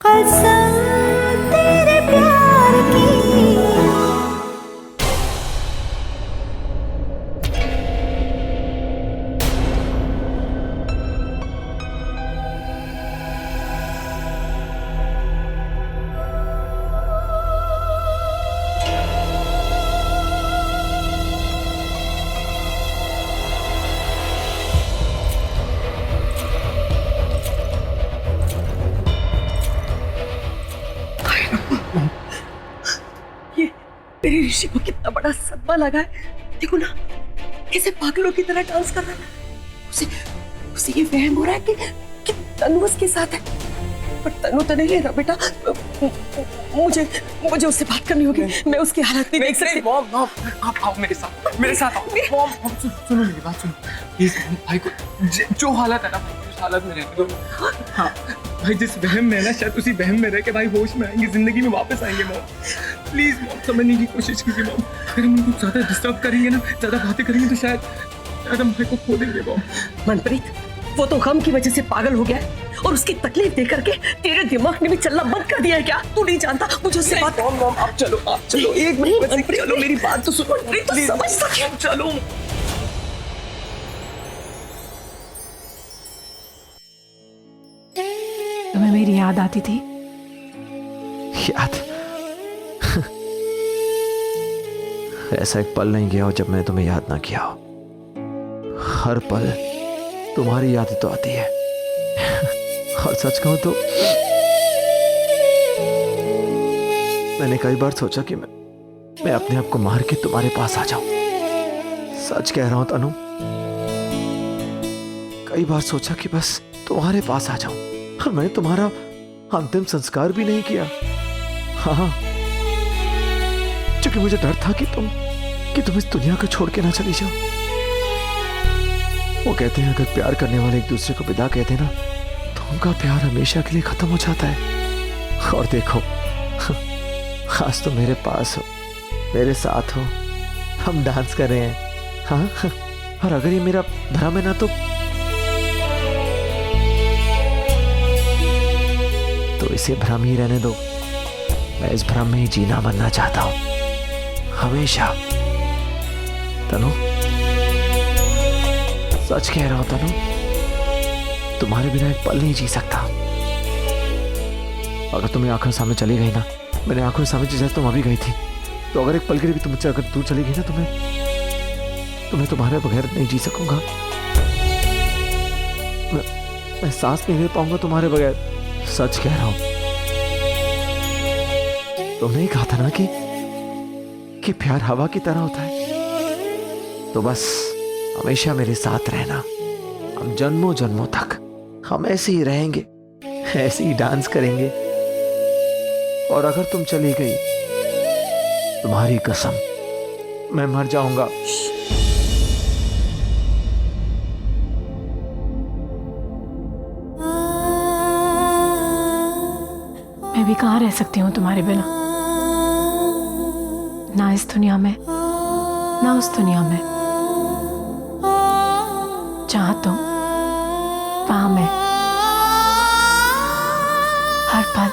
कसम तेरे प्यार की। मेरी ऋषि को कितना बड़ा सदमा लगा है। देखो ना कैसे पागलों की तरह डांस कर रहा है। उसे ये वहम हो रहा है कि तनु उसके साथ है, पर तनु तो नहीं ले रहा बेटा। मुझे उससे बात करनी होगी। मैं उसकी हालत नहीं देख सकती। मॉम आप आओ मेरे साथ आओ। मॉम सुनो मेरी बात सुनो प्लीज। भाई को जो हालत है ना भाई उस हालत में रहने दो। हाँ भाई जिस वहम में है ना शायद उसी वहम में रह के भाई होश में आएंगे, जिंदगी में वापस आएंगे। मॉम प्लीज मॉम समझने की कोशिश कीजिए मॉम। अगर हम उनको ज्यादा डिस्टर्ब करेंगे ना, ज्यादा बातें करेंगे तो शायद हम भाई को खो देंगे। मॉम मनप्रीत वो तो गम की वजह से पागल हो गया है और उसकी तकलीफ देख करके तेरे दिमाग ने भी चलना बंद कर दिया है क्या? तू नहीं जानता मुझे उससे बात। मॉम आप चलो एक मिनट चलो मेरी बात तो सुनो। तो समझ सके चलो। तुम्हें मेरी याद आती थी? याद? ऐसा एक पल नहीं गया हो जब मैंने तुम्हें याद ना किया हो। हर पल तुम्हारी यादें तो आती है। और सच कहूं तो मैंने कई बार सोचा कि मैं अपने आप को मार के तुम्हारे पास आ जाऊं। सच कह रहा हूं तनु, कई बार सोचा कि बस तुम्हारे पास आ जाऊं। और मैंने तुम्हारा अंतिम संस्कार भी नहीं किया। हाँ, क्योंकि मुझे डर था कि तुम इस दुनिया को छोड़ के ना चली जाओ। वो कहते हैं अगर प्यार करने वाले एक दूसरे को विदा कहते ना तो उनका प्यार हमेशा के लिए खत्म हो जाता है। और देखो आज तो मेरे पास हो, मेरे साथ हो, हम डांस कर रहे हैं। हाँ, और अगर ये मेरा भ्रम है ना तो इसे भ्रम ही रहने दो। मैं इस भ्रम में ही जीना बनना चाहता हूं हमेशा। तनु सच कह रहा हूं तनु, तुम्हारे बिना एक पल नहीं जी सकता। अगर तुम्हें आंखों सामने चली गई ना, मैंने आंखों सामने जैसे तुम अभी गई थी, तो अगर एक पल के लिए भी तुम मुझसे अगर दूर चली गई ना तो मैं तुम्हारे बगैर नहीं जी सकूंगा। मैं सांस नहीं ले पाऊंगा तुम्हारे बगैर। सच कह रहा हूं। तुमने ही कहा था ना कि प्यार हवा की तरह होता है। तो बस हमेशा मेरे साथ रहना। हम जन्मों जन्मों तक हम ऐसे ही रहेंगे, ऐसे ही डांस करेंगे। और अगर तुम चली गई, तुम्हारी कसम मैं मर जाऊंगा। मैं भी कहाँ रह सकती हूँ तुम्हारे बिना? ना इस दुनिया में ना उस दुनिया में। जहाँ तुम वहाँ मैं। हर पल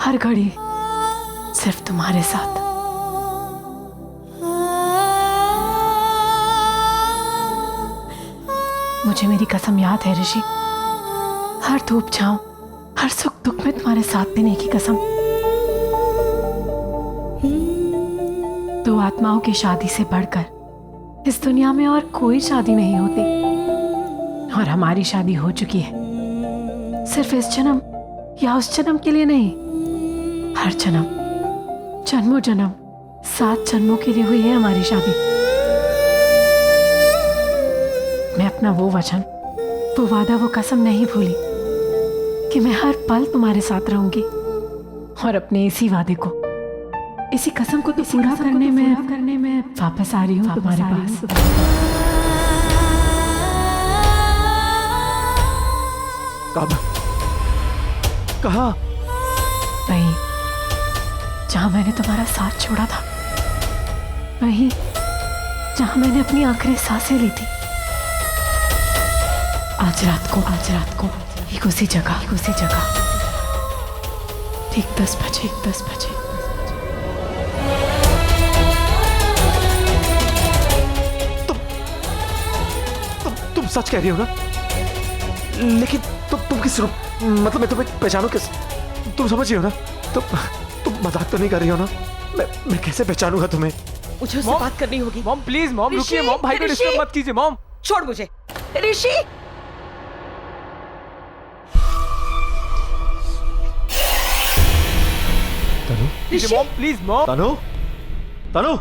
हर घड़ी सिर्फ तुम्हारे साथ। मुझे मेरी कसम याद है ऋषि, हर धूप छांव हर सुख दुख में तुम्हारे साथ देने की कसम। दो आत्माओं की शादी से बढ़कर इस दुनिया में और कोई शादी नहीं होती। और हमारी शादी हो चुकी है, सिर्फ इस जन्म या उस जन्म के लिए नहीं, हर जन्म, जन्मों जन्म, 7 जन्मों के लिए हुई है हमारी शादी। मैं अपना वो वचन, वो वादा, वो कसम नहीं भूली कि मैं हर पल तुम्हारे साथ रहूंगी। और अपने इसी वादे को, इसी कसम को तो पूरा करने में वापस आ रही हूँ तुम्हारे पास। कब? कहाँ? वहीं जहां मैंने तुम्हारा साथ छोड़ा था, वहीं जहां मैंने अपनी आखिरी सांसें ली थी। आज रात को ठीक उसी जगह ठीक 10 बजे। तुम सच कह रही हो ना? लेकिन तुम किस रूप, मतलब मैं तुम्हें पहचानूं किस? तुम समझ रही हो ना? तुम मजाक तो नहीं कर रही हो ना? मैं कैसे पहचानूंगा तुम्हें? मुझे उससे बात करनी होगी। मॉम प्लीज मॉम रुकिए मॉम, भाई को ऋषि! डिस्टर्ब मत कीजिए मॉम। छोड़ मुझे। ऋषि ऋषि मॉम प्लीज मॉम। तनु, तनु,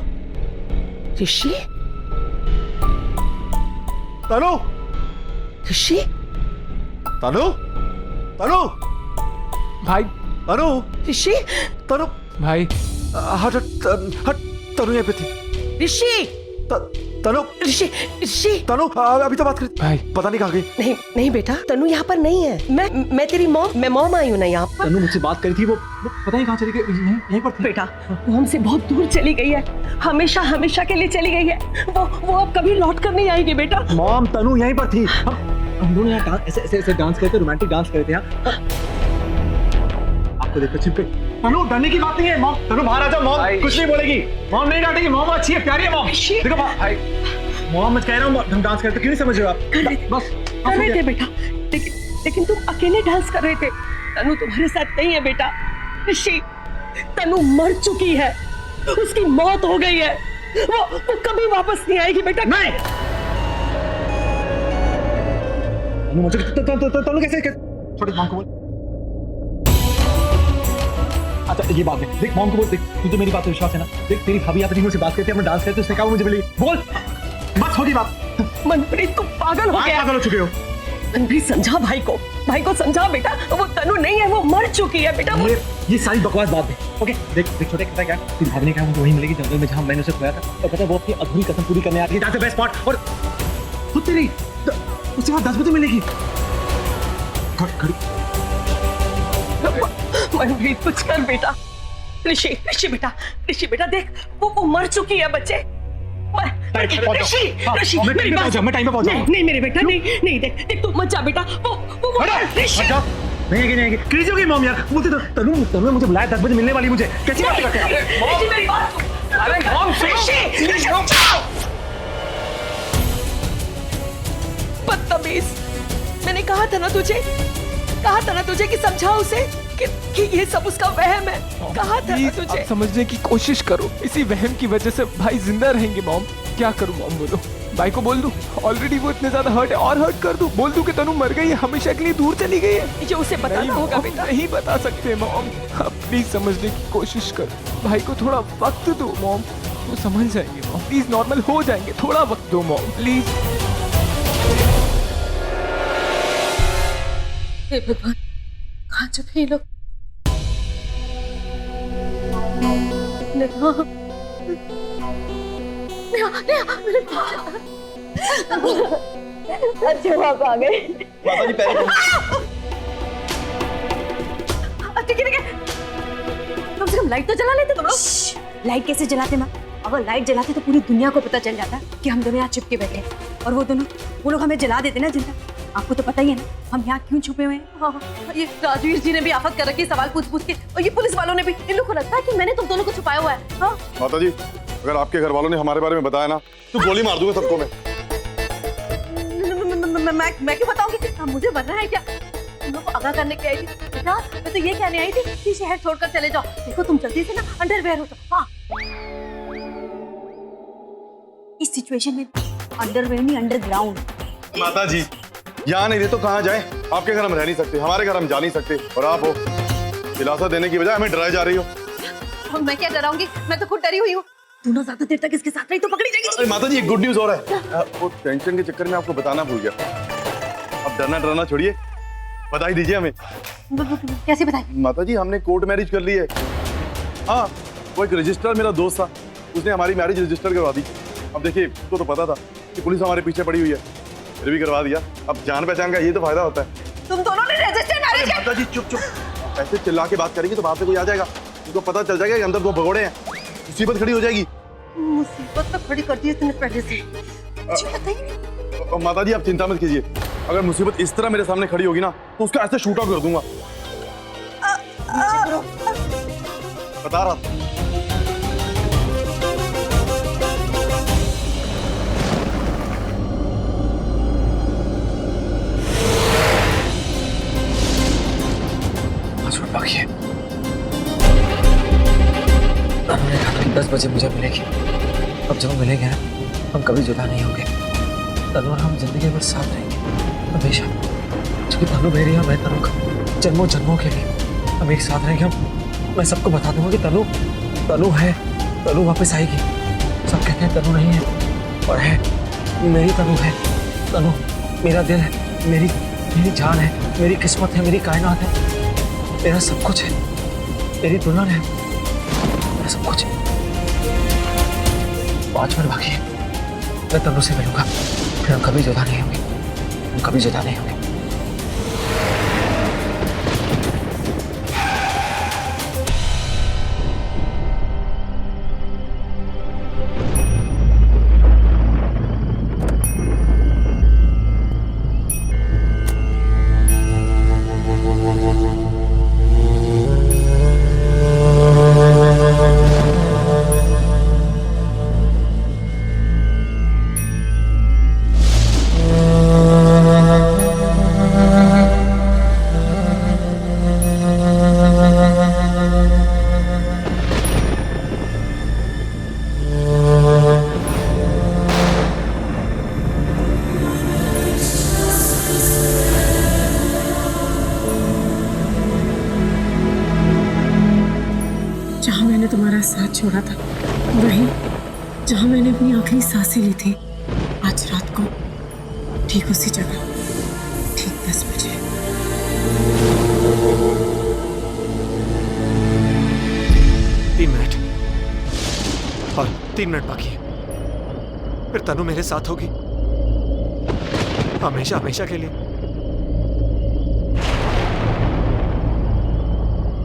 ऋषि तनु, ऋषि तनु, तनु, भाई तनु, ऋषि तनु, भाई हट हट हट, तनु यहाँ पे थी। ऋषि तनु, ऋषि ऋषि तनु, अभी तो बात कर। भाई पता नहीं कहाँ गई। नहीं नहीं बेटा, तनु यहाँ पर नहीं है। मैं तेरी मॉम, मैं मॉम आई हूँ ना यहाँ पर। तनु मुझसे बात करी थी, वो पता नहीं कहाँ चली गई, यहीं पर थी। बेटा वो हमसे बहुत दूर चली गई है, हमेशा के लिए चली गई है। वो अब कभी लौट कर नहीं आएगी बेटा। मॉम तनु यहीं पर थी। हम दोनों यहाँ ऐसे डांस करते, रोमांटिक डांस करते हैं। आपको देखो छिप के। तनु डरने की बात नहीं है मॉम, तनु बाहर आ जाओ मॉम, कुछ नहीं बोलेगी मॉम, नहीं डांटेगी मॉम, अच्छी है प्यारी है मॉम। देखो भाई मॉम मैं कह रहा हूँ हम डांस करते, क्यों नहीं समझ रहे हो आप? बस कर रहे थे बेटा, लेकिन तुम अकेले डांस कर रहे थे। तनु तुम्हारे साथ नहीं है बेटा। ऋषि तनु मर चुकी है, उसकी मौत हो गई है। वो कभी वापस नहीं आएगी बेटा। नहीं मुझे तनु कैसे छोटे मॉम को बोल। अच्छा ये बात है, देख मॉम को बोल, देख तुझे मेरी बात पे विश्वास है ना? देख तेरी भाभी यहाँ पे मुझसे बात करती है, हम डांस करते, उसने कहा मुझे बोली बोल, बस होगी बात। मनप्रीत तुम पागल हो गया। पागल हो चुके हो। मनप्रीत समझा भाई को समझा बेटा, वो तनु नहीं है, वो मर चुकी है बेटा। ये सारी बकवास बात है। ओके देख छोटे, पता क्या तेरी भाभी ने कहा मुझे वहीं मिलेगी जंगल में जहाँ मैंने उसे खोया था, और पता है वो अपनी अधूरी कसम पूरी करने आ रही है, जहाँ से बेस्ट स्पॉट, और खुद तेरी उसके बाद 10 बजे मिलेगी। खड़ी मनप्रीत कुछ कर बेटा। ऋषि बेटा देख, वो मर चुकी है बच्चे। ऋषि मैं टाइम पे पहुंचा। नहीं मेरे बेटा, नहीं देख तू मत जा बेटा। वो ऋषि नहीं क्रेजी हो गई मॉम यार। मुझे तो तनु मुझे बुलाया 10 बजे मिलने वाली, मुझे कैसी बात करते हैं ऋषि मेरी बात सुन। अरे मॉम ऋषि बदतमीज, मैंने कहा था ना तुझे कि समझा उसे कि ये सब उसका वहम है। कहा था ना तुझे। आप समझने की कोशिश करो, इसी वहम की वजह से भाई जिंदा रहेंगे मॉम। क्या करूं मॉम, बोलो भाई को बोल दूं? ऑलरेडी वो इतने ज्यादा हर्ट है, और हर्ट कर दूं? बोल दूं कि तनु मर गई है, हमेशा के लिए दूर चली गई है? ये उसे बताना होगा बेटा। नहीं बता सकते मॉम, आप प्लीज समझने की कोशिश करो, भाई को थोड़ा वक्त दो मॉम, वो समझ जाएंगे मॉम, प्लीज नॉर्मल हो जाएंगे, थोड़ा वक्त दो मॉम प्लीज। हे भगवान, कहाँ चुके ये लोग? अच्छे बाप आ गए। ठीक है, कम से कम लाइट तो जला लेते तुम लोग। लाइट कैसे जलाते माँ? अगर लाइट जलाते तो पूरी दुनिया को पता चल जाता कि हम दोनों यहाँ चिपके बैठे हैं, और वो लोग हमें जला देते ना जिंदा। आपको तो पता ही है ना हम यहाँ क्यों छुपे हुए हैं। हाँ, ये राजवीर जी ने भी आफत कर रखी, सवाल पूछ के, और ये पुलिस वालों ने भी। इन लोगों को लगता है कि मैंने तुम दोनों को छुपाया हुआ है। हाँ? माता जी, अगर आपके घर वालों ने हमारे बारे में बताया ना तो गोली मार दूंगा सबको मैं क्यों बताऊंगी? हाँ, मुझे बनना है क्या? तुम लोग को आगाह करने के आई थी बेटा। मैं तो ये कहने आई थी कि शहर छोड़कर चले जाओ। देखो तुम जल्दी से ना अंडरवेयर हो जाओ। हाँ, इस सिचुएशन में अंडरवेयर नहीं अंडरग्राउंड। माता जी, यहाँ नहीं रहे तो कहाँ जाए? आपके घर हम रह नहीं सकते, हमारे घर हम जा नहीं सकते, और आप हो दिलासा देने की बजाय हमें डराए जा रही हो। और मैं क्या डराऊंगी? मैं तो खुद डरी हुई हूँ। दोनों ज्यादा देर तक इसके साथ रही तो पकड़ी जाएगी। अरे माता जी, एक गुड न्यूज हो रहा है। वो टेंशन के चक्कर में आपको बताना भूल गया। अब डरना छोड़िए, बधाई दीजिए हमें। कैसे बताए? माता जी, हमने कोर्ट मैरिज कर ली है। हाँ, वो एक रजिस्ट्रार मेरा दोस्त था, उसने हमारी मैरिज रजिस्टर करवा दी। अब देखिए, उसको तो पता था कि पुलिस हमारे पीछे पड़ी हुई है, फिर भी करवा दिया। अब जान पहचान का ये तो फायदा होता है। तुम दोनों ने रजिस्टर मैरिज किया? माता जी चुप, ऐसे चिल्ला के बात करेंगे तो बाहर से कोई आ जाएगा, उनको पता चल जाएगा कि अंदर 2 भगोड़े हैं, मुसीबत खड़ी हो जाएगी। मुसीबत तो खड़ी कर दी इसने पहले से। माता जी, आप चिंता मत कीजिए, अगर मुसीबत इस तरह मेरे सामने खड़ी होगी ना तो उसका ऐसे शूट आउट कर दूंगा। बता रहा था। पाँच मिनट बाकी है। उन्होंने कहा कि 10 बजे मुझे मिलेगी। अब जब मिलेंगे ना, हम कभी जुदा नहीं होंगे। तनु और हम जिंदगी भर साथ रहेंगे हमेशा। क्योंकि तनु मेरी और मैं तनु का जन्मों जन्मों के लिए हम एक साथ रहेंगे। मैं सबको बता दूंगा कि तनु तनु है, तनु वापस आएगी। सब कहते हैं तनु नहीं है, और है। मेरी तनु है। तनु मेरा दिल है, मेरी जान है, मेरी किस्मत है, मेरी कायनात है, मेरा सब कुछ है, मेरी दुल्हन है, मेरा सब कुछ है। 5 मिनट बाकी है। मैं तनु से मिलूंगा, फिर हम कभी जुदा नहीं होंगे। हम कभी जुदा नहीं होंगे। जहाँ मैंने तुम्हारा साथ छोड़ा था, वहीं जहाँ मैंने अपनी आखिरी सांसें ली थी, आज रात को ठीक उसी जगह, ठीक 10 बजे। तीन मिनट और 3 मिनट बाकी है। फिर तनु मेरे साथ होगी हमेशा हमेशा के लिए।